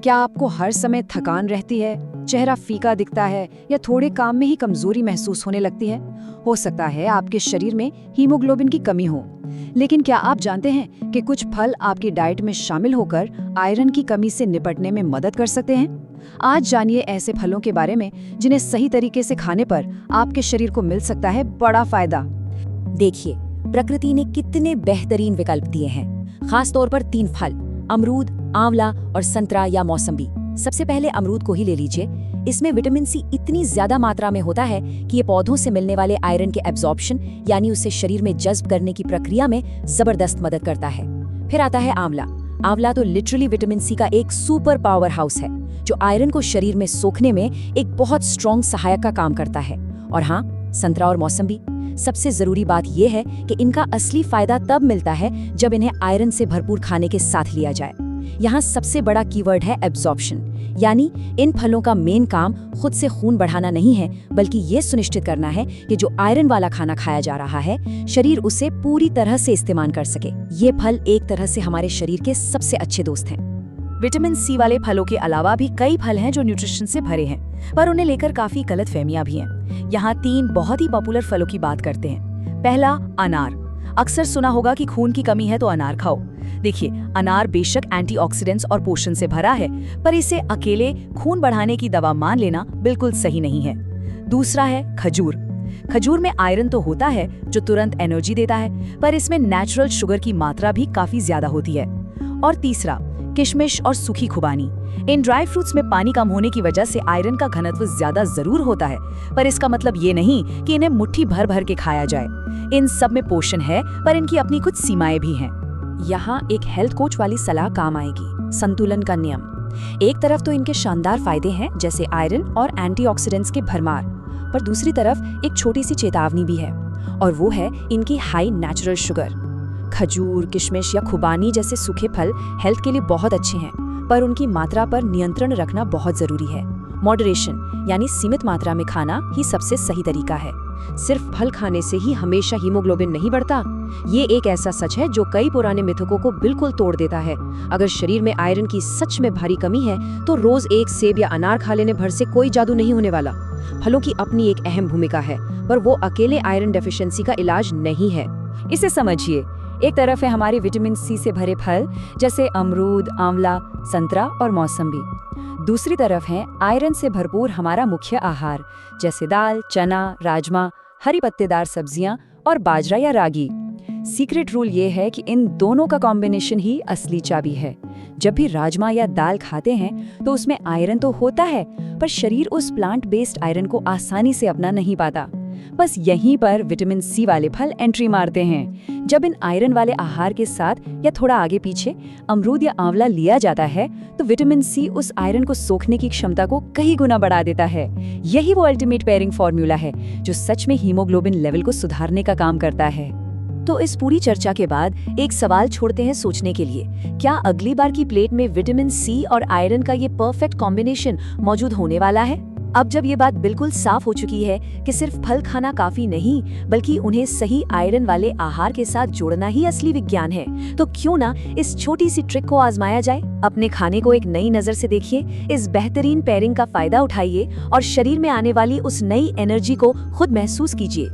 क्या आपको हर समय थकान रहती है, चेहरा फीका दिखता है या थोड़े काम में ही कमजोरी महसूस होने लगती है? हो सकता है आपके शरीर में हीमोग्लोबिन की कमी हो। लेकिन क्या आप जानते हैं कि कुछ फल आपकी डाइट में शामिल होकर आयरन की कमी से निपटने में मदद कर सकते हैं? आज जानिए ऐसे फलों के बारे में जिन्हें सही तरीके से खाने पर आपके शरीर को मिल सकता है बड़ा फायदा। देखिए, प्रकृति ने कितने बेहतरीन विकल्प दिए हैं, खास तौर पर 3 फल, अमरूद, आंवला और संतरा या मौसम्बी। सबसे पहले अमरूद को ही ले लीजिए। इसमें विटामिन सी इतनी ज्यादा मात्रा में होता है कि ये पौधों से मिलने वाले आयरन के एब्जॉर्प्शन यानी उसे शरीर में जज्ब करने की प्रक्रिया में जबरदस्त मदद करता है। फिर आता है आंवला। आंवला तो लिटरली विटामिन सी का एक सुपर पावर हाउस है, जो आयरन को शरीर में सोखने में एक बहुत स्ट्रॉन्ग सहायक का काम करता है। और हाँ, संतरा और मौसम्बी। सबसे जरूरी बात यह है कि इनका असली फायदा तब मिलता है जब इन्हें आयरन से भरपूर खाने के साथ लिया जाए। यहाँ सबसे बड़ा कीवर्ड है एब्जॉर्प्शन, यानी इन फलों का मेन काम खुद से खून बढ़ाना नहीं है, बल्कि ये सुनिश्चित करना है कि जो आयरन वाला खाना खाया जा रहा है, शरीर उसे पूरी तरह से इस्तेमाल कर सके। ये फल एक तरह से हमारे शरीर के सबसे अच्छे दोस्त हैं। विटामिन सी वाले फलों के अलावा भी कई फल हैं जो न्यूट्रिशन से भरे हैं, पर उन्हें लेकर काफी गलतफहमियां भी हैं। यहाँ 3 बहुत ही पॉपुलर फलों की बात करते हैं। पहला, अनार। अक्सर सुना होगा कि खून की कमी है तो अनार खाओ। देखिए, अनार बेशक एंटीऑक्सीडेंट्स और पोषण से भरा है, पर इसे अकेले खून बढ़ाने की दवा मान लेना बिल्कुल सही नहीं है। दूसरा है खजूर। खजूर में आयरन तो होता है जो तुरंत एनर्जी देता है, पर इसमें नेचुरल शुगर की मात्रा भी काफी ज्यादा होती है। और तीसरा, किशमिश और सूखी खुबानी। इन ड्राई फ्रूट्स में पानी कम होने की वजह से आयरन का घनत्व ज्यादा जरूर होता है, पर इसका मतलब ये नहीं कि इन्हें मुट्ठी भर भर के खाया जाए। इन सब में पोषण है, पर इनकी अपनी कुछ सीमाएं भी हैं। यहाँ एक हेल्थ कोच वाली सलाह काम आएगी, संतुलन का नियम। एक तरफ तो इनके शानदार फायदे हैं, जैसे आयरन और एंटीऑक्सीडेंट्स के भरमार, पर दूसरी तरफ एक छोटी सी चेतावनी भी है, और वो है इनकी हाई नेचुरल शुगर। खजूर, किशमिश या खुबानी जैसे सूखे फल हेल्थ के लिए बहुत अच्छे हैं, पर उनकी मात्रा पर नियंत्रण रखना बहुत जरूरी है। मॉडरेशन यानी सीमित मात्रा में खाना ही सबसे सही तरीका है। सिर्फ फल खाने से ही हमेशा हीमोग्लोबिन नहीं बढ़ता। ये एक ऐसा सच है जो कई पुराने मिथकों को बिल्कुल तोड़ देता है। अगर शरीर में आयरन की सच में भारी कमी है, तो रोज एक सेब या अनार खा लेने भर से कोई जादू नहीं होने वाला। फलों की अपनी एक अहम भूमिका है, पर वो अकेले आयरन डेफिशिएंसी का इलाज नहीं है। इसे समझिए, एक तरफ है हमारे विटामिन सी से भरे फल जैसे अमरूद, आंवला, संतरा और मौसम्बी। दूसरी तरफ है आयरन से भरपूर हमारा मुख्य आहार, जैसे दाल, चना, राजमा, हरी पत्तेदार सब्जियां और बाजरा या रागी। सीक्रेट रूल ये है कि इन दोनों का कॉम्बिनेशन ही असली चाबी है। जब भी राजमा या दाल खाते हैं तो उसमें आयरन तो होता है, पर शरीर उस प्लांट बेस्ड आयरन को आसानी से अपना नहीं पाता। बस यहीं पर विटामिन सी वाले फल एंट्री मारते हैं। जब इन आयरन वाले आहार के साथ या थोड़ा आगे पीछे अमरूद या आंवला लिया जाता है, तो विटामिन सी उस आयरन को सोखने की क्षमता को कई गुना बढ़ा देता है। यही वो अल्टीमेट पेयरिंग फॉर्मूला है जो सच में हीमोग्लोबिन लेवल को सुधारने का काम करता है। तो इस पूरी चर्चा के बाद एक सवाल छोड़ते हैं सोचने के लिए, क्या अगली बार की प्लेट में विटामिन सी और आयरन का ये परफेक्ट कॉम्बिनेशन मौजूद होने वाला है? अब जब ये बात बिल्कुल साफ हो चुकी है कि सिर्फ फल खाना काफी नहीं, बल्कि उन्हें सही आयरन वाले आहार के साथ जोड़ना ही असली विज्ञान है, तो क्यों ना इस छोटी सी ट्रिक को आजमाया जाए। अपने खाने को एक नई नजर से देखिए, इस बेहतरीन पेयरिंग का फायदा उठाइए और शरीर में आने वाली उस नई एनर्जी को खुद महसूस कीजिए।